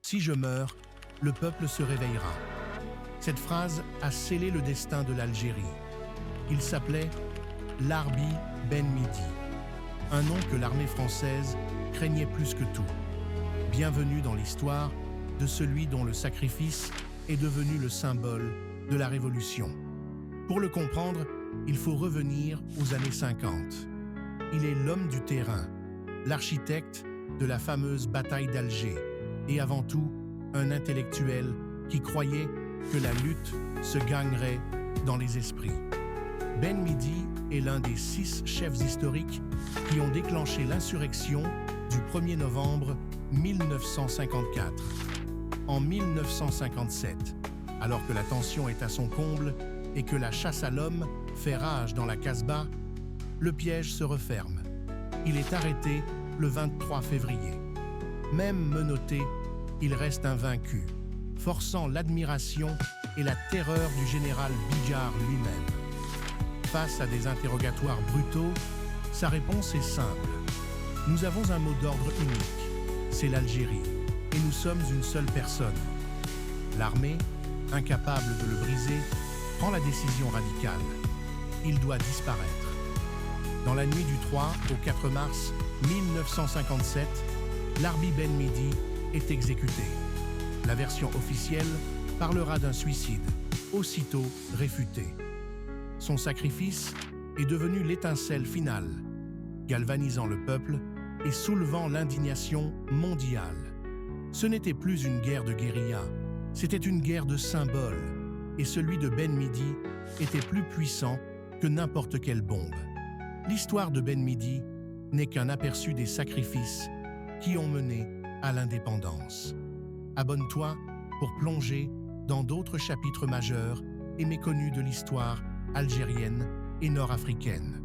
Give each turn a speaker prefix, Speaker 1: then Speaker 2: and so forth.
Speaker 1: Si je meurs, le peuple se réveillera. Cette phrase a scellé le destin de l'Algérie. Il s'appelait Larbi Ben Midi, un nom que l'armée française craignait plus que tout. Bienvenue dans l'histoire de celui dont le sacrifice est devenu le symbole de la Révolution. Pour le comprendre, il faut revenir aux années 50. Il est l'homme du terrain, l'architecte de la fameuse bataille d'Alger, et avant tout, un intellectuel qui croyait que la lutte se gagnerait dans les esprits. Ben Midi est l'un des 6 chefs historiques qui ont déclenché l'insurrection du 1er novembre 1954. En 1957, alors que la tension est à son comble et que la chasse à l'homme fait rage dans la Casbah, le piège se referme. Il est arrêté le 23 février. Même menotté, il reste invaincu, forçant l'admiration et la terreur du général Bijar lui-même. Face à des interrogatoires brutaux, sa réponse est simple. Nous avons un mot d'ordre unique, c'est l'Algérie, et nous sommes une seule personne. L'armée, incapable de le briser, prend la décision radicale. Il doit disparaître. Dans la nuit du 3 au 4 mars 1957, Larbi Ben Midi est exécuté. La version officielle parlera d'un suicide, aussitôt réfuté. Son sacrifice est devenu l'étincelle finale, galvanisant le peuple et soulevant l'indignation mondiale. Ce n'était plus une guerre de guérilla, c'était une guerre de symboles, et celui de Ben Midi était plus puissant que n'importe quelle bombe. L'histoire de Ben Midi n'est qu'un aperçu des sacrifices qui ont mené à l'indépendance. Abonne-toi pour plonger dans d'autres chapitres majeurs et méconnus de l'histoire algérienne et nord-africaine.